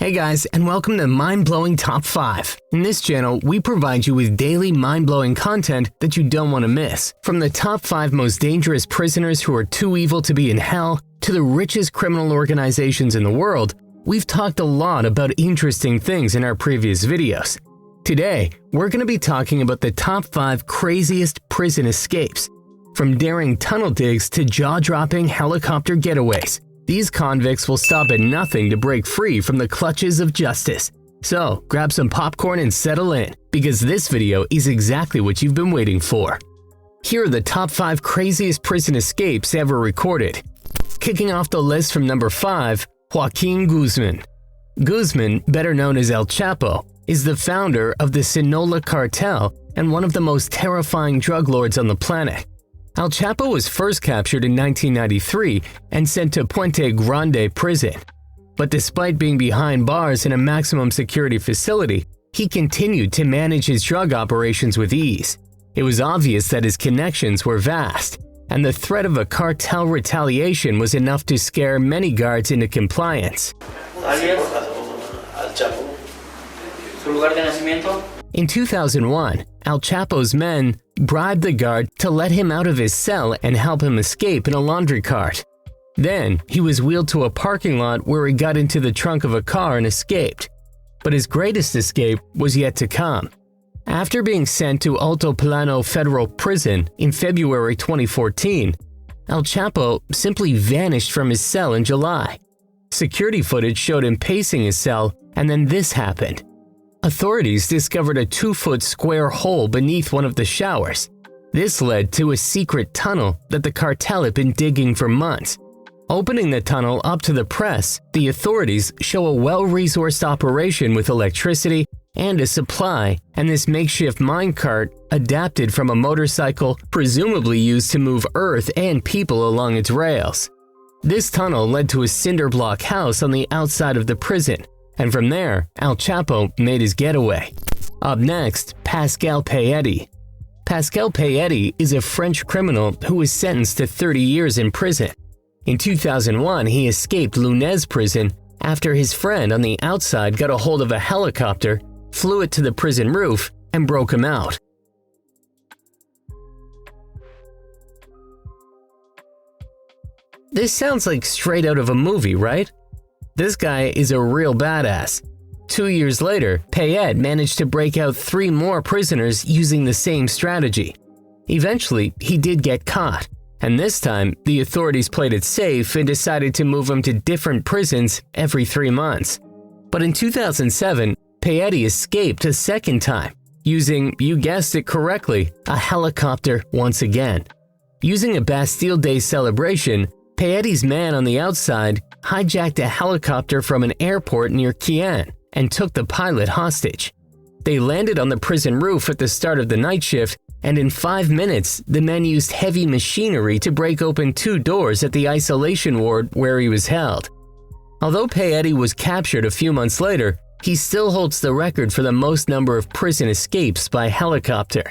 Hey guys, and welcome to Mind-Blowing Top 5. In this channel, we provide you with daily mind-blowing content that you don't want to miss. From the top 5 most dangerous prisoners who are too evil to be in hell, to the richest criminal organizations in the world, we've talked a lot about interesting things in our previous videos. Today, we're going to be talking about the top 5 craziest prison escapes. From daring tunnel digs to jaw-dropping helicopter getaways, these convicts will stop at nothing to break free from the clutches of justice. So, grab some popcorn and settle in, because this video is exactly what you've been waiting for. Here are the top 5 craziest prison escapes ever recorded. Kicking off the list from number 5, Joaquin Guzman. Guzman, better known as El Chapo, is the founder of the Sinaloa cartel and one of the most terrifying drug lords on the planet. El Chapo was first captured in 1993 and sent to Puente Grande prison. But despite being behind bars in a maximum security facility, he continued to manage his drug operations with ease. It was obvious that his connections were vast, and the threat of a cartel retaliation was enough to scare many guards into compliance. In 2001, El Chapo's men bribed the guard to let him out of his cell and help him escape in a laundry cart. Then, he was wheeled to a parking lot where he got into the trunk of a car and escaped. But his greatest escape was yet to come. After being sent to Alto Plano Federal Prison in February 2014, El Chapo simply vanished from his cell in July. Security footage showed him pacing his cell, and then this happened. Authorities discovered a 2-foot square hole beneath one of the showers. This led to a secret tunnel that the cartel had been digging for months. Opening the tunnel up to the press, the authorities show a well-resourced operation with electricity and a supply, and this makeshift minecart adapted from a motorcycle presumably used to move earth and people along its rails. This tunnel led to a cinder block house on the outside of the prison. And from there, El Chapo made his getaway. Up next, Pascal Payette. Pascal Payette is a French criminal who was sentenced to 30 years in prison. In 2001, he escaped Lunez prison after his friend on the outside got a hold of a helicopter, flew it to the prison roof, and broke him out. This sounds like straight out of a movie, right? This guy is a real badass. 2 years later, Payette managed to break out 3 more prisoners using the same strategy. Eventually, he did get caught, and this time, the authorities played it safe and decided to move him to different prisons every 3 months. But in 2007, Payette escaped a second time, using, you guessed it correctly, a helicopter once again. Using a Bastille Day celebration, Payette's man on the outside hijacked a helicopter from an airport near Caen and took the pilot hostage. They landed on the prison roof at the start of the night shift, and in 5 minutes, the men used heavy machinery to break open 2 doors at the isolation ward where he was held. Although Payette was captured a few months later, he still holds the record for the most number of prison escapes by helicopter.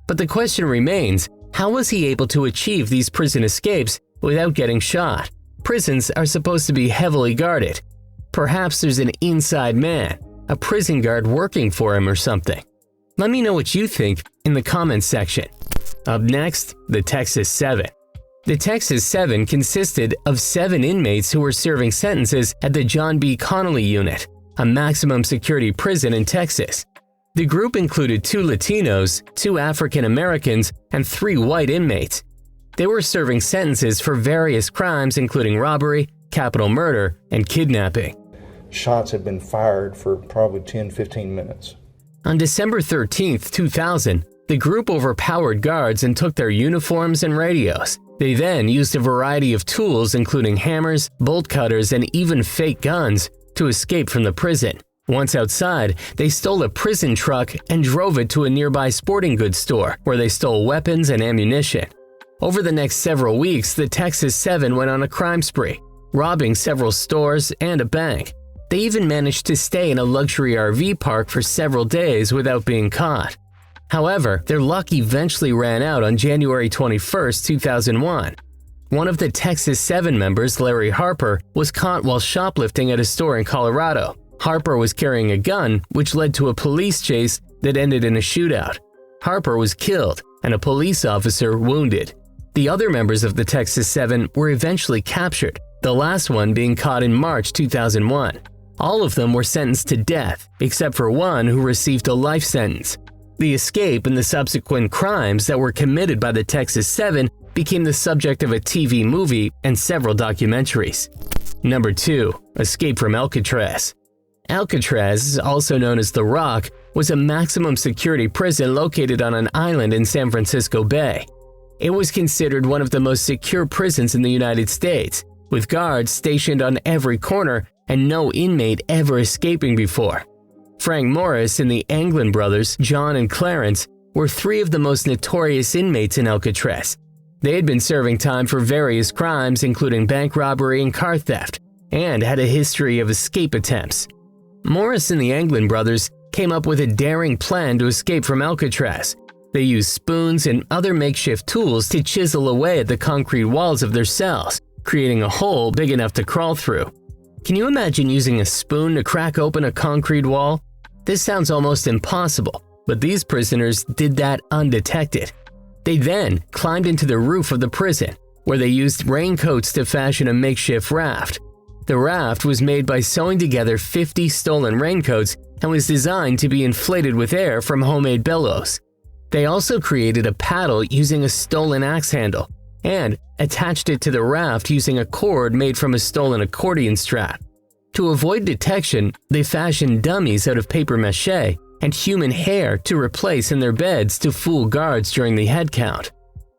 But the question remains, how was he able to achieve these prison escapes without getting shot? Prisons are supposed to be heavily guarded. Perhaps there's an inside man, a prison guard working for him or something. Let me know what you think in the comments section. Up next, the Texas 7. The Texas 7 consisted of 7 inmates who were serving sentences at the John B. Connolly Unit, a maximum security prison in Texas. The group included 2 Latinos, 2 African Americans, and 3 white inmates. They were serving sentences for various crimes including robbery, capital murder, and kidnapping. Shots had been fired for probably 10-15 minutes. On December 13, 2000, the group overpowered guards and took their uniforms and radios. They then used a variety of tools including hammers, bolt cutters, and even fake guns to escape from the prison. Once outside, they stole a prison truck and drove it to a nearby sporting goods store where they stole weapons and ammunition. Over the next several weeks, the Texas 7 went on a crime spree, robbing several stores and a bank. They even managed to stay in a luxury RV park for several days without being caught. However, their luck eventually ran out on January 21, 2001. One of the Texas 7 members, Larry Harper, was caught while shoplifting at a store in Colorado. Harper was carrying a gun, which led to a police chase that ended in a shootout. Harper was killed and a police officer wounded. The other members of the Texas Seven were eventually captured, the last one being caught in March 2001. All of them were sentenced to death, except for one who received a life sentence. The escape and the subsequent crimes that were committed by the Texas Seven became the subject of a TV movie and several documentaries. Number 2. Escape from Alcatraz. Alcatraz, also known as The Rock, was a maximum security prison located on an island in San Francisco Bay. It was considered one of the most secure prisons in the United States, with guards stationed on every corner and no inmate ever escaping before. Frank Morris and the Anglin brothers, John and Clarence, were 3 of the most notorious inmates in Alcatraz. They had been serving time for various crimes including bank robbery and car theft, and had a history of escape attempts. Morris and the Anglin brothers came up with a daring plan to escape from Alcatraz. They used spoons and other makeshift tools to chisel away at the concrete walls of their cells, creating a hole big enough to crawl through. Can you imagine using a spoon to crack open a concrete wall? This sounds almost impossible, but these prisoners did that undetected. They then climbed into the roof of the prison, where they used raincoats to fashion a makeshift raft. The raft was made by sewing together 50 stolen raincoats and was designed to be inflated with air from homemade bellows. They also created a paddle using a stolen axe handle and attached it to the raft using a cord made from a stolen accordion strap. To avoid detection, they fashioned dummies out of paper mache and human hair to replace in their beds to fool guards during the head count.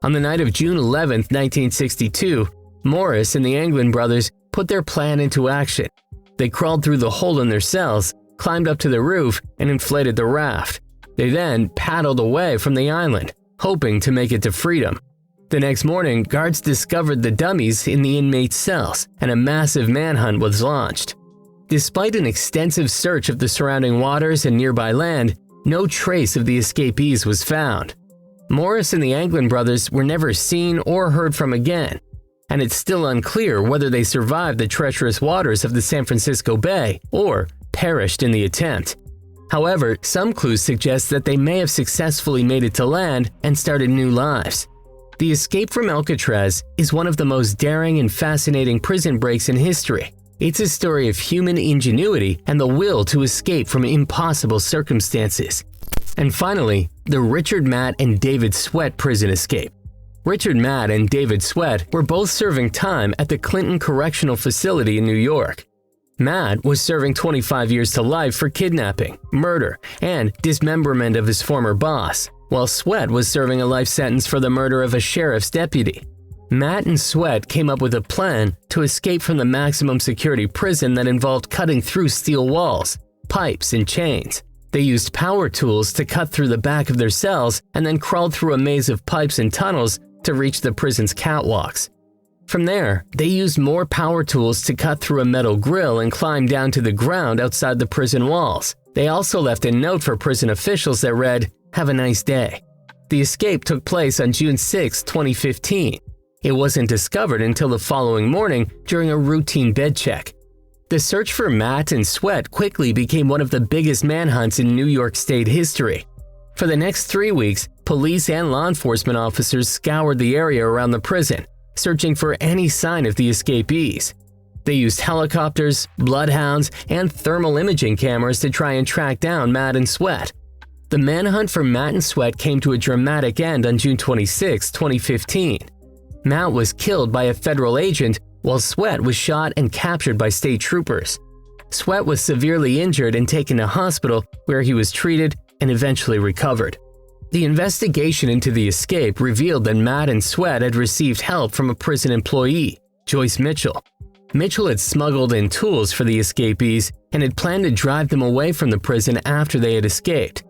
On the night of June 11, 1962, Morris and the Anglin brothers put their plan into action. They crawled through the hole in their cells, climbed up to the roof, and inflated the raft. They then paddled away from the island, hoping to make it to freedom. The next morning, guards discovered the dummies in the inmates' cells, and a massive manhunt was launched. Despite an extensive search of the surrounding waters and nearby land, no trace of the escapees was found. Morris and the Anglin brothers were never seen or heard from again, and it's still unclear whether they survived the treacherous waters of the San Francisco Bay or perished in the attempt. However, some clues suggest that they may have successfully made it to land and started new lives. The escape from Alcatraz is one of the most daring and fascinating prison breaks in history. It's a story of human ingenuity and the will to escape from impossible circumstances. And finally, the Richard Matt and David Sweat prison escape. Richard Matt and David Sweat were both serving time at the Clinton Correctional Facility in New York. Matt was serving 25 years to life for kidnapping, murder, and dismemberment of his former boss, while Sweat was serving a life sentence for the murder of a sheriff's deputy. Matt and Sweat came up with a plan to escape from the maximum security prison that involved cutting through steel walls, pipes, and chains. They used power tools to cut through the back of their cells and then crawled through a maze of pipes and tunnels to reach the prison's catwalks. From there, they used more power tools to cut through a metal grill and climb down to the ground outside the prison walls. They also left a note for prison officials that read, "Have a nice day." The escape took place on June 6, 2015. It wasn't discovered until the following morning during a routine bed check. The search for Matt and Sweat quickly became one of the biggest manhunts in New York State history. For the next 3 weeks, police and law enforcement officers scoured the area around the prison, searching for any sign of the escapees. They used helicopters, bloodhounds, and thermal imaging cameras to try and track down Matt and Sweat. The manhunt for Matt and Sweat came to a dramatic end on June 26, 2015. Matt was killed by a federal agent, while Sweat was shot and captured by state troopers. Sweat was severely injured and taken to hospital, where he was treated and eventually recovered. The investigation into the escape revealed that Matt and Sweat had received help from a prison employee, Joyce Mitchell. Mitchell had smuggled in tools for the escapees and had planned to drive them away from the prison after they had escaped.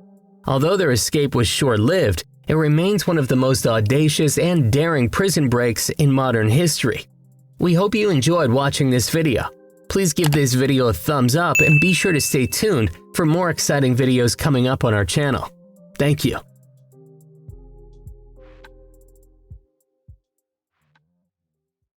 Although their escape was short-lived, it remains one of the most audacious and daring prison breaks in modern history. We hope you enjoyed watching this video. Please give this video a thumbs up and be sure to stay tuned for more exciting videos coming up on our channel. Thank you.